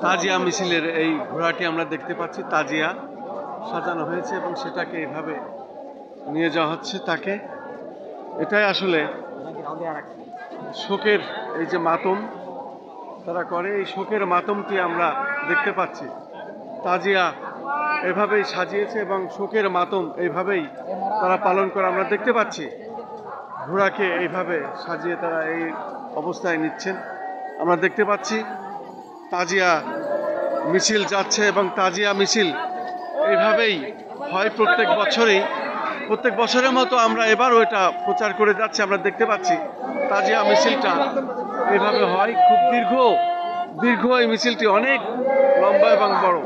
তাজিয়া মিছিলের এই ঘোড়াটি আমরা দেখতে পাচ্ছি, তাজিয়া সাজানো হয়েছে এবং সেটাকে এইভাবে নিয়ে যাওয়া হচ্ছে তাকে। এটাই আসলে শোকের এই যে মাতম তারা করে, এই শোকের মাতমটি আমরা দেখতে পাচ্ছি। তাজিয়া এভাবেই সাজিয়েছে এবং শোকের মাতম এইভাবেই তারা পালন করে আমরা দেখতে পাচ্ছি। ঘোড়াকে এইভাবে সাজিয়ে তারা এই অবস্থায় নিচ্ছেন আমরা দেখতে পাচ্ছি। তাজিয়া মিছিল যাচ্ছে এবং তাজিয়া মিছিল এইভাবেই হয় প্রত্যেক বছরেই, প্রত্যেক বছরের মতো আমরা এবারও এটা প্রচার করে যাচ্ছি। আমরা দেখতে পাচ্ছি তাজিয়া মিছিলটা এইভাবে হয়, খুব দীর্ঘ এই মিছিলটি অনেক লম্বা এবং বড়।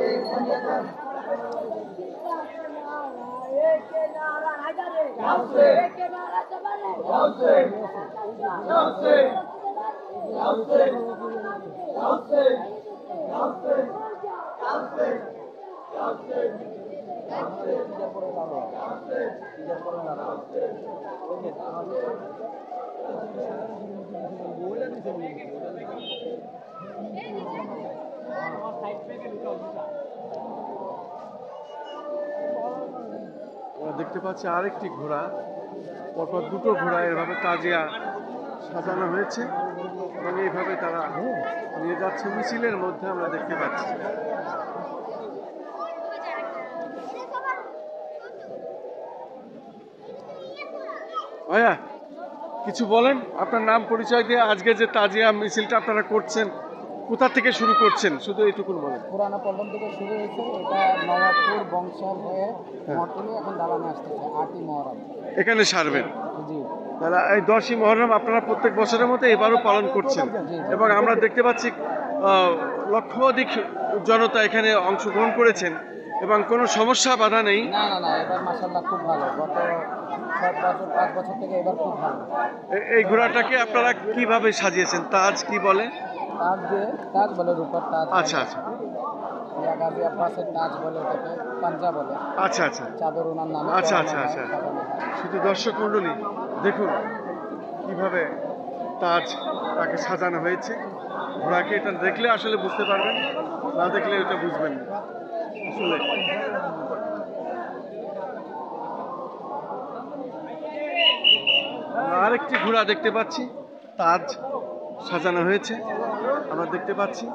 দেখতে পাচ্ছি আরেকটি ঘোড়া, পরপর দুটো ঘোড়া এভাবে তাজিয়া সাজানো হয়েছে এবং এইভাবে তারা নিয়ে যাচ্ছে মিছিলের মধ্যে আমরা দেখতে পাচ্ছি। ভাইয়া কিছু বলেন, আপনার নাম পরিচয় দিয়ে আজকে যে তাজিয়া মিছিলটা আপনারা করছেন কোথা থেকে শুরু করছেন, শুধু এইটুকুন বলেন। পুরানা পল্টন থেকে শুরু হয়েছে, এটা নবাবপুর বংশাল হয়ে মহরতলি এখন দালানে আসতেছে 8ই মহরম এখানে সারবেন। জি, তাহলে এই 10ই মহরম আপনারা প্রত্যেক বছরের মতো এবারও পালন করছেন এবং আমরা দেখতে পাচ্ছি লক্ষাধিক জনতা এখানে অংশগ্রহণ করেছেন এবং কোনো সমস্যা বাধা নেই। না না না, এবার মাশাআল্লাহ খুব ভালো, গত 5 বছর থেকে এবার খুব ভালো। এই ঘোড়াটাকে আপনারা কিভাবে সাজিয়েছেন, তাজ কি বলে? তাজ বলে, রূপার তাজ। আচ্ছা আচ্ছা, গাজী আব্বাসের তাজ বলে, ওটাকে পাঞ্জা বলে। আচ্ছা আচ্ছা, চাদর ওনার নামে। আচ্ছা আচ্ছা আচ্ছা। শুধু দর্শক মণ্ডলী দেখুন কিভাবে তাজ তাকে সাজানো হয়েছে ঘোড়াকে। এটা দেখলে আসলে বুঝতে পারবেন, না দেখলে এটা বুঝবেন না আসলে। আরেকটি ঘোড়া দেখতে পাচ্ছি, তাজ সাজানো হয়েছে আমরা দেখতে পাচ্ছি।